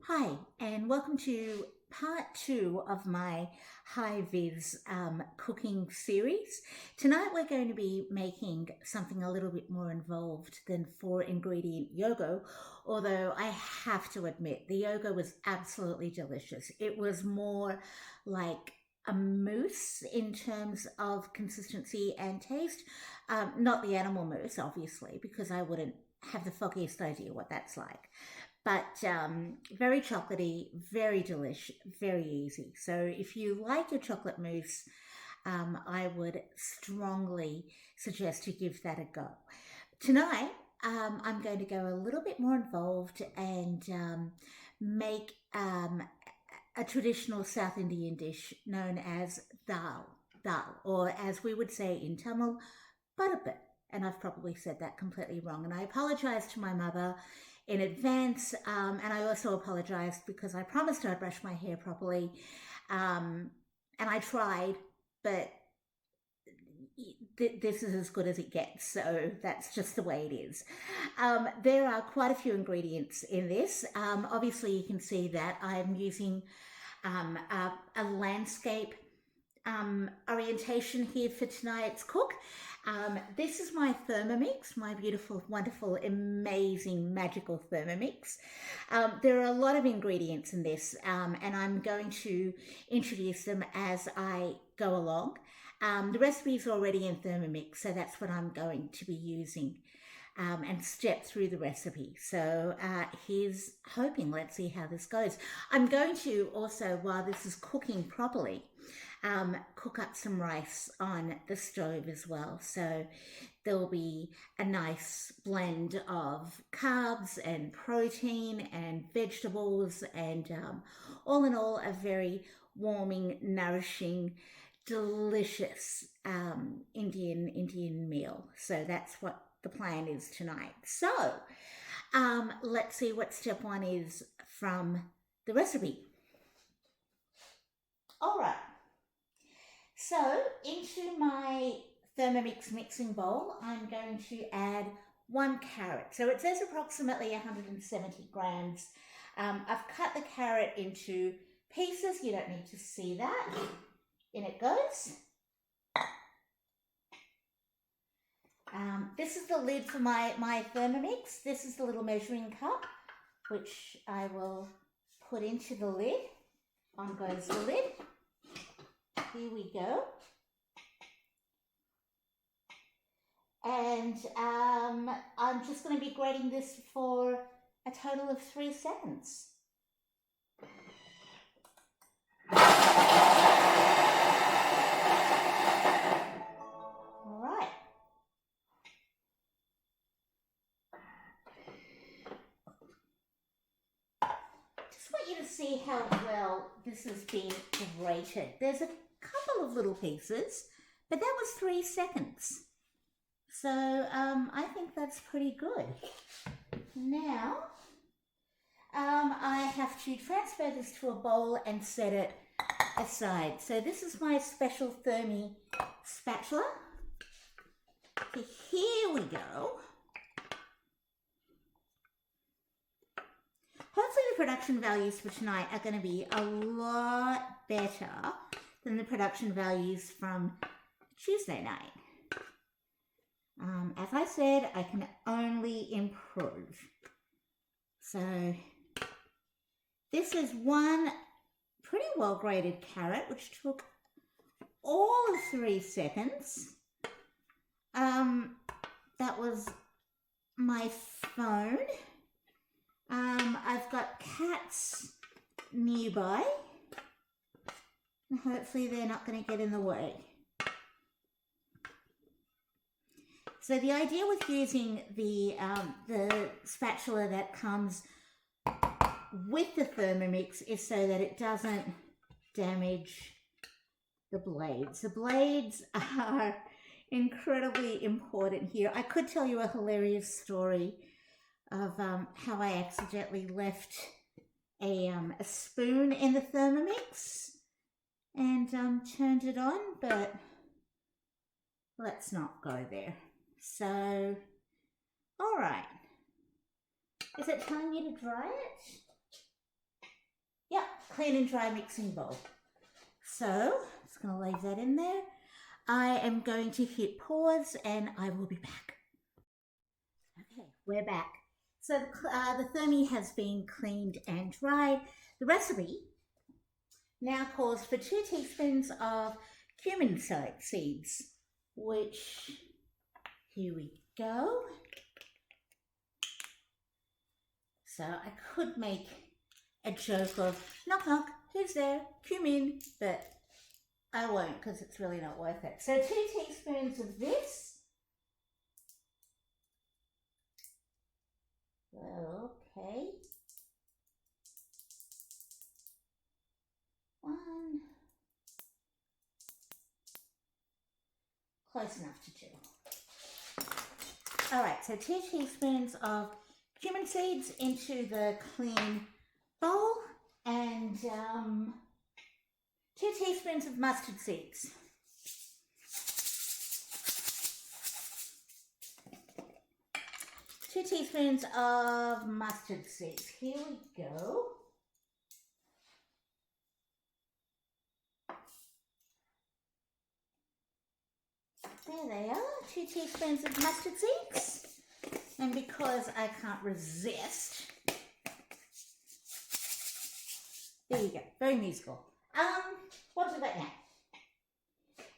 Hi, and welcome to part 2 of my Hi-Vis cooking series. Tonight we're going to be making something a little bit more involved than 4-ingredient yogo, although I have to admit the yogo was absolutely delicious. It was more like a mousse in terms of consistency and taste, not the animal mousse obviously, because I wouldn't have the foggiest idea what that's like. But very chocolatey, very delish, very easy. So if you like your chocolate mousse, I would strongly suggest you give that a go. Tonight, I'm going to go a little bit more involved and make a traditional South Indian dish known as dhal, or as we would say in Tamil, butterbit. And I've probably said that completely wrong. And I apologize to my mother in advance, and I also apologized because I promised I'd brush my hair properly, and I tried, but this is as good as it gets, so that's just the way it is. There are quite a few ingredients in this. Obviously you can see that I'm using a landscape orientation here for tonight's cook. This is my Thermomix, my beautiful, wonderful, amazing, magical Thermomix. There are a lot of ingredients in this, and I'm going to introduce them as I go along. The recipe is already in Thermomix, so that's what I'm going to be using and step through the recipe. So here's hoping. Let's see how this goes. I'm going to also, while this is cooking properly, cook up some rice on the stove as well. So there'll be a nice blend of carbs and protein and vegetables, and all in all, a very warming, nourishing, delicious Indian meal. So that's what the plan is tonight. So let's see what step 1 is from the recipe. All right. So into my Thermomix mixing bowl, I'm going to add 1 carrot. So it says approximately 170 grams. I've cut the carrot into pieces. You don't need to see that. In it goes. This is the lid for my Thermomix. This is the little measuring cup, which I will put into the lid. On goes the lid. Here we go. And I'm just going to be grating this for a total of 3 seconds. All right. Just want you to see how well this has been grated. There's a couple of little pieces, but that was 3 seconds. So I think that's pretty good. Now I have to transfer this to a bowl and set it aside. So this is my special Thermi spatula. So here we go. Hopefully the production values for tonight are going to be a lot better than the production values from Tuesday night. As I said, I can only improve. So this is 1 pretty well grated carrot, which took all of 3 seconds. That was my phone. I've got cats nearby, and hopefully they're not going to get in the way. So the idea with using the spatula that comes with the Thermomix is so that it doesn't damage the blades. The blades are incredibly important here. I could tell you a hilarious story of how I accidentally left a spoon in the Thermomix and turned it on, but let's not go there. So, all right. Is it telling me to dry it? clean and dry mixing bowl. So I'm just going to leave that in there. I am going to hit pause and I will be back. Okay, we're back. So the Thermi has been cleaned and dried. The recipe now calls for 2 teaspoons of cumin seeds, which, here we go. So I could make a joke of, knock knock, who's there? Cumin, but I won't because it's really not worth it. So 2 teaspoons of this. Okay. 1. Close enough to 2. All right, so 2 teaspoons of cumin seeds into the clean bowl and 2 teaspoons of mustard seeds. Two teaspoons of mustard seeds. Here we go. There they are, 2 teaspoons of mustard seeds. And because I can't resist, there you go, very musical. What have we got now?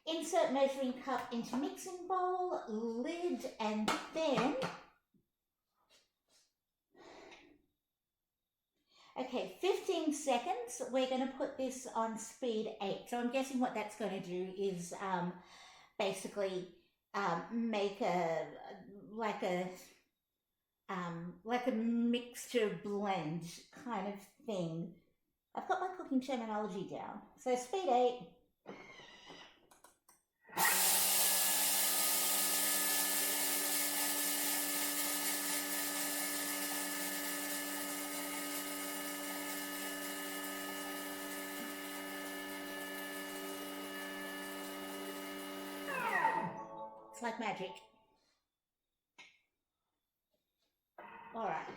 Insert measuring cup into mixing bowl, lid, and then, okay, 15 seconds. We're going to put this on speed 8. So I'm guessing what that's going to do is basically make like a mixture blend kind of thing. I've got my cooking terminology down. So speed 8. It's like magic. All right.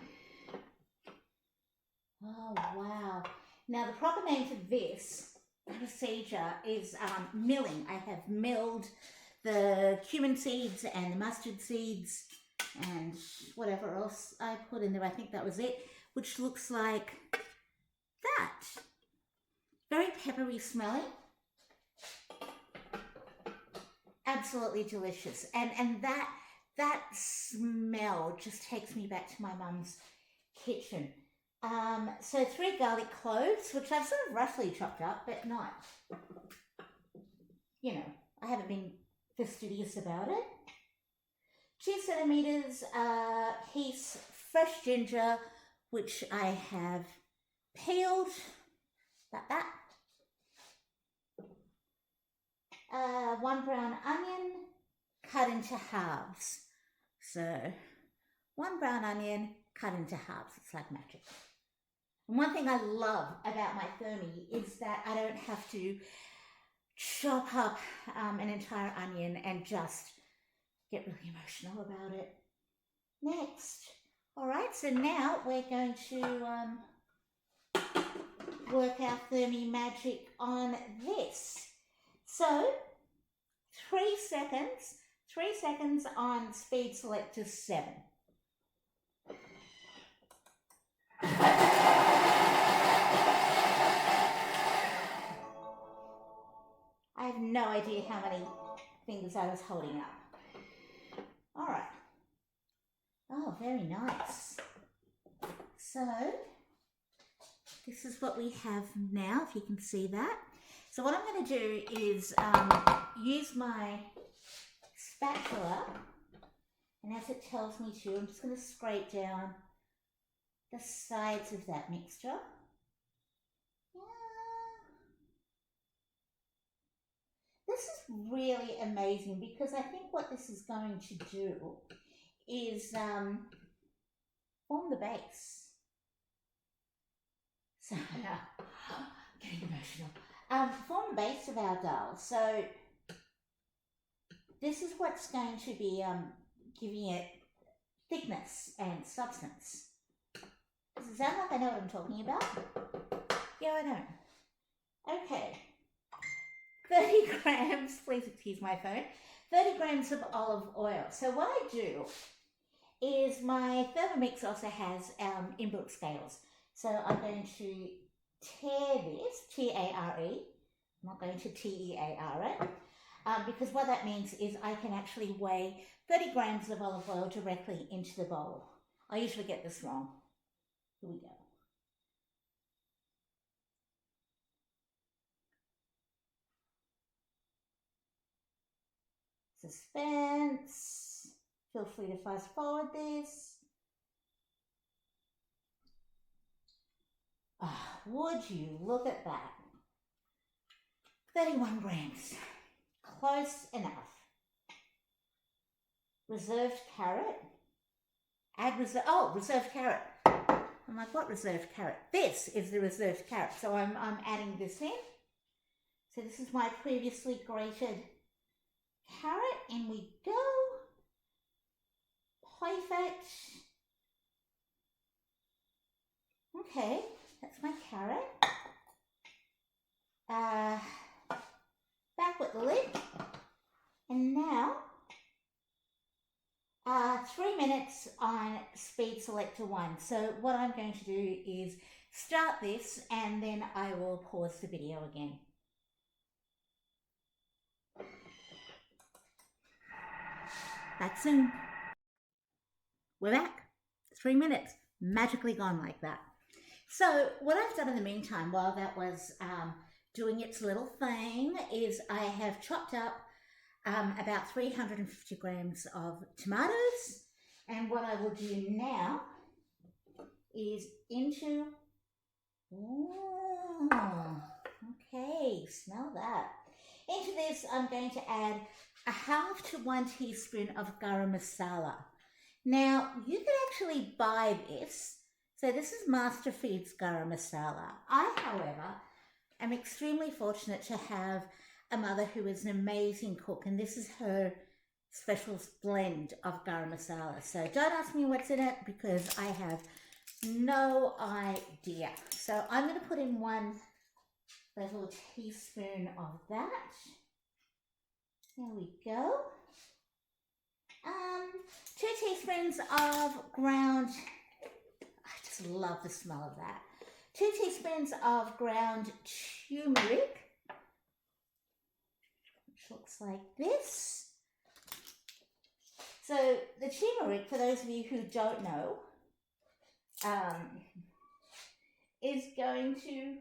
Oh, wow. Now, the proper name for this procedure is milling. I have milled the cumin seeds and the mustard seeds and whatever else I put in there. I think that was it, which looks like that. Very peppery smelling. Absolutely delicious. And that smell just takes me back to my mum's kitchen. So 3 garlic cloves, which I've sort of roughly chopped up, but not, you know, I haven't been fastidious about it. 2 centimeters piece fresh ginger, which I have peeled, like that. 1 brown onion cut into halves. So 1 brown onion cut into halves. It's like magic. And one thing I love about my Thermi is that I don't have to chop up an entire onion and just get really emotional about it. Next. All right, so now we're going to work our Thermi magic on this. So 3 seconds on speed select to 7. I have no idea how many fingers I was holding up. All right. Oh, very nice. So this is what we have now, if you can see that. So what I'm going to do is use my spatula, and as it tells me to, I'm just going to scrape down the sides of that mixture. This is really amazing because I think what this is going to do is form the base. So, getting emotional. Form the base of our dhal. So this is what's going to be giving it thickness and substance. Does it sound like I know what I'm talking about? Yeah, I know. Okay. 30 grams, please excuse my phone, 30 grams of olive oil. So what I do is my Thermomix also has inbuilt scales. So I'm going to tare this, T-A-R-E, I'm not going to T-E-A-R it, because what that means is I can actually weigh 30 grams of olive oil directly into the bowl. I usually get this wrong. Here we go. Suspense. Feel free to fast forward this. Oh, would you look at that? 31 grams. Close enough. Reserved carrot. Add reserved carrot. I'm like, what reserved carrot? This is the reserved carrot. So I'm adding this in. So this is my previously grated carrot. In we go. Perfect. Okay, that's my carrot. Back with the lid. And now, 3 minutes on speed selector 1. So what I'm going to do is start this and then I will pause the video again. Back soon. We're back. 3 minutes. Magically gone like that. So what I've done in the meantime while that was doing its little thing is I have chopped up about 350 grams of tomatoes, and what I will do now is into, okay, smell that. Into this I'm going to add a half to 1 teaspoon of garam masala. Now you can actually buy this. So this is Master Feed's garam masala. I, however, am extremely fortunate to have a mother who is an amazing cook, and this is her special blend of garam masala. So don't ask me what's in it because I have no idea. So I'm going to put in 1 little teaspoon of that. There we go. 2 teaspoons of ground, I just love the smell of that. 2 teaspoons of ground turmeric, which looks like this. So the turmeric, for those of you who don't know, is going to,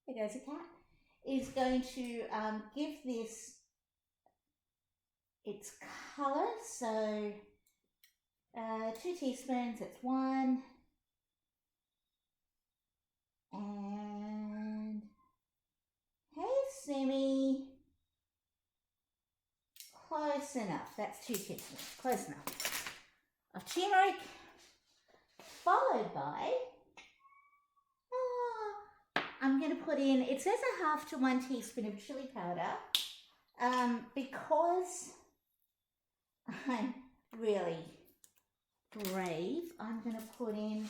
there goes a cat, is going to give this its colour. So 2 teaspoons, it's 1. And hey Simi, close enough. That's 2 teaspoons, close enough of turmeric, followed by, I'm going to put in, it says a half to 1 teaspoon of chili powder, because I'm really brave, I'm going to put in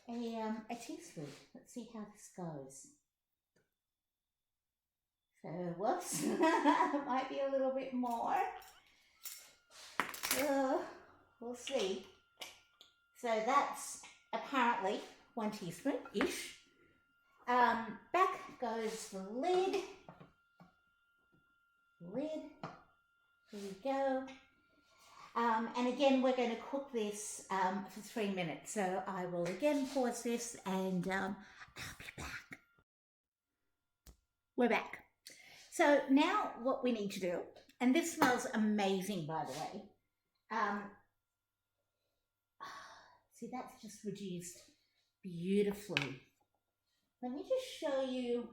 a teaspoon. Let's see how this goes. So, whoops, might be a little bit more. We'll see. So that's apparently 1 teaspoon-ish. Back goes the lid. Here we go. And again, we're going to cook this for 3 minutes. So I will again pause this and I'll be back. We're back. So now what we need to do, and this smells amazing, by the way. See, that's just reduced beautifully. Let me just show you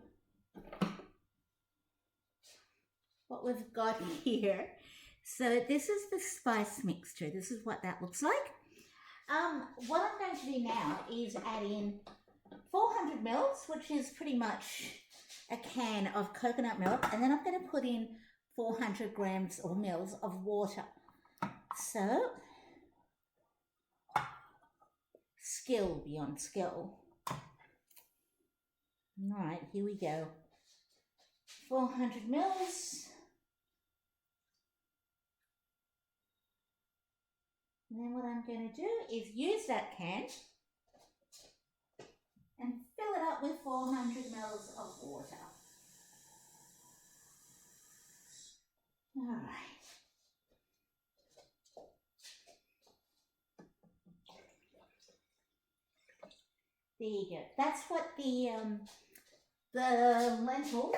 what we've got here. So this is the spice mixture. This is what that looks like. What I'm going to do now is add in 400 mils, which is pretty much a can of coconut milk, and then I'm going to put in 400 grams or mils of water. So, skill beyond skill. All right, here we go. 400 mils. And then what I'm going to do is use that can and fill it up with 400 mils of water. All right. There you go. That's what the lentils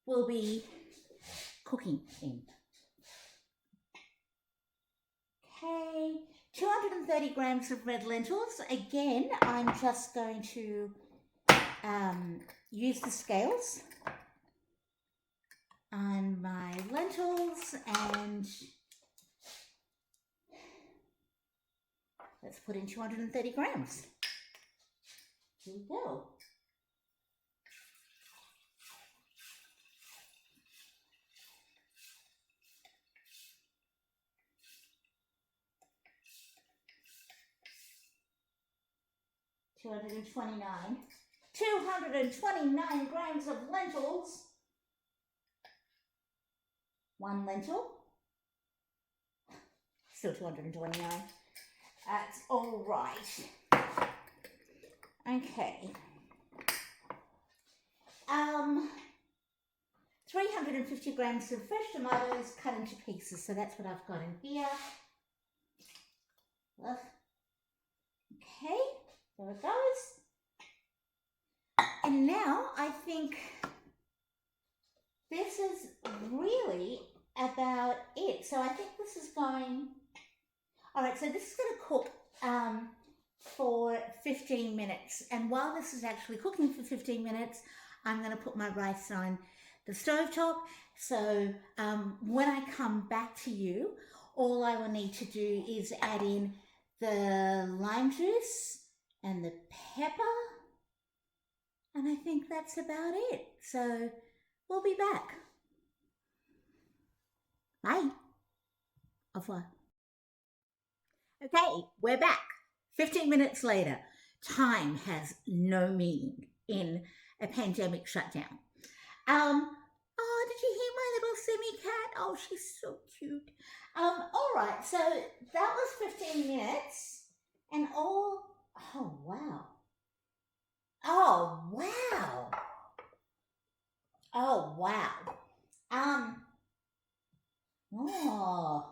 will be cooking in. Okay, 230 grams of red lentils. Again, I'm just going to use the scales on my lentils, and let's put in 230 grams. Here we go. Two hundred and 229 grams of lentils. One lentil. Still 229. That's all right. Okay. 350 grams of fresh tomatoes cut into pieces. So that's what I've got in here. Okay, there it goes. And now I think this is really about it. So I think this is going, all right, so this is going to cook for 15 minutes. And while this is actually cooking for 15 minutes, I'm going to put my rice on the stovetop. So when I come back to you, all I will need to do is add in the lime juice and the pepper. And I think that's about it. So we'll be back. Bye. Au revoir. Okay, we're back. 15 minutes later. Time has no meaning in a pandemic shutdown. Oh, did you hear my little semi-cat? Oh, she's so cute. All right, so that was 15 minutes and oh wow. Oh, wow. Oh, wow.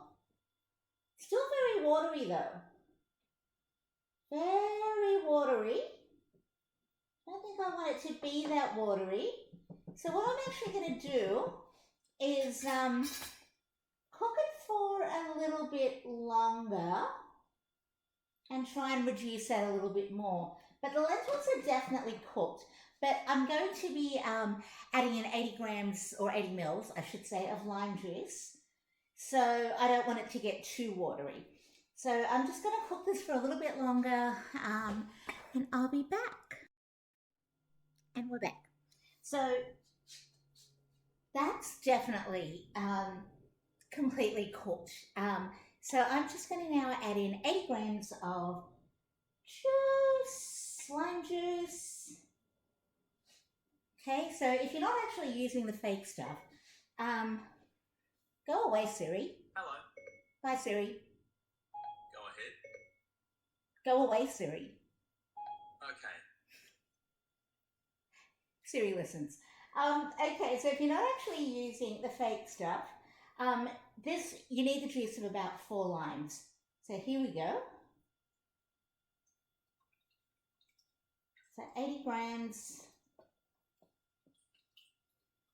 Still very watery though. Very watery. I don't think I want it to be that watery. So what I'm actually going to do is cook it for a little bit longer and try and reduce that a little bit more. But the lentils are definitely cooked. But I'm going to be adding in 80 grams or 80 mils, I should say, of lime juice. So I don't want it to get too watery. So I'm just going to cook this for a little bit longer and I'll be back. And we're back. So that's definitely completely cooked. So I'm just going to now add in 80 grams of juice, lime juice. Okay, so if you're not actually using the fake stuff, go away, Siri. Hello. Bye, Siri. Go ahead. Go away, Siri. Okay. Siri listens. Okay, so if you're not actually using the fake stuff, you need the juice of about 4 limes. So here we go. So 80 grams.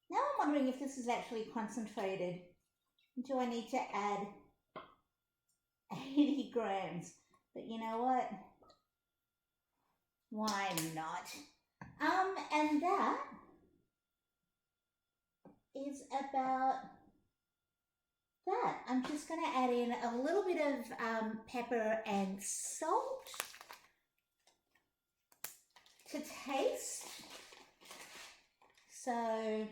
Now I'm wondering if this is actually concentrated. Do I need to add 80 grams? But you know what? Why not? And that is about that. I'm just going to add in a little bit of pepper and salt to taste. So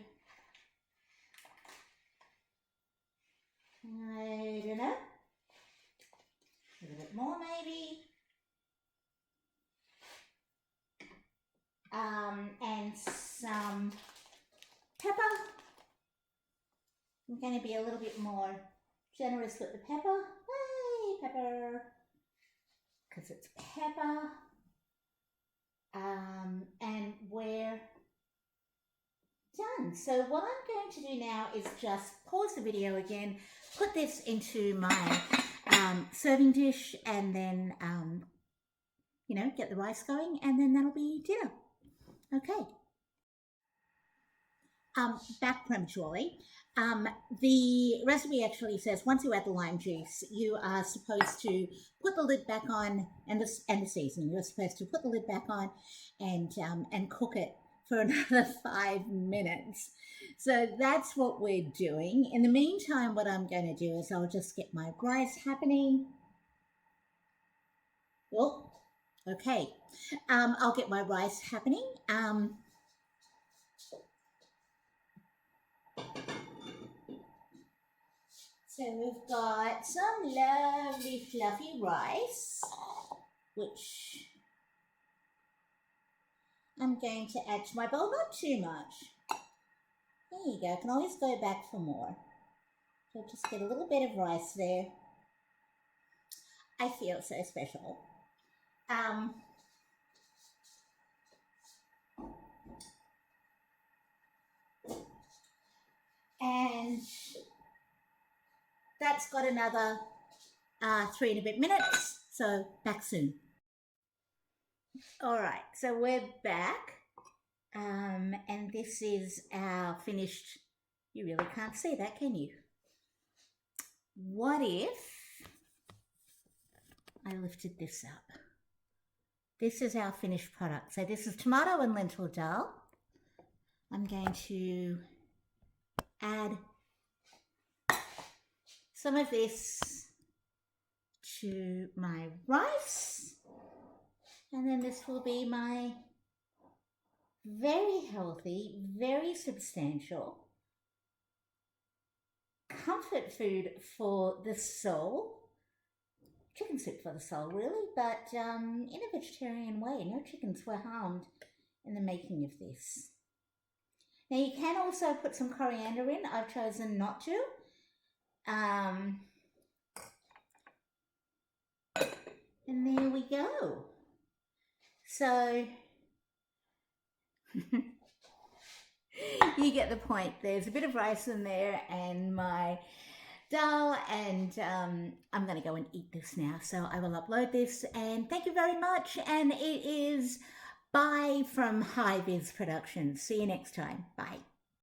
I don't know, a little bit more maybe. And some pepper. I'm going to be a little bit more generous with the pepper. Hey, pepper. Because it's pepper. And we're done. So what I'm going to do now is just pause the video again, put this into my serving dish, and then, you know, get the rice going, and then that'll be dinner. Okay. Back prematurely. The recipe actually says once you add the lime juice, you are supposed to put the lid back on, and the seasoning. You're supposed to put the lid back on and cook it for another 5 minutes. So that's what we're doing. In the meantime, what I'm going to do is I'll just get my rice happening. Oh, okay. I'll get my rice happening. So we've got some lovely fluffy rice, which I'm going to add to my bowl, not too much. There you go, I can always go back for more. So just get a little bit of rice there. I feel so special. And that's got another 3 and a bit minutes, so back soon. All right, so we're back, and this is our finished. You really can't see that, can you? What if I lifted this up? This is our finished product. So this is tomato and lentil dhal. I'm going to add some of this to my rice, and then this will be my very healthy, very substantial comfort food for the soul. Chicken soup for the soul, really, but in a vegetarian way. No chickens were harmed in the making of this. Now you can also put some coriander in. I've chosen not to. And there we go. So you get the point. There's a bit of rice in there and my dhal, and I'm going to go and eat this now. So I will upload this, and thank you very much. And it is bye from Hi-Vis Productions. See you next time. Bye.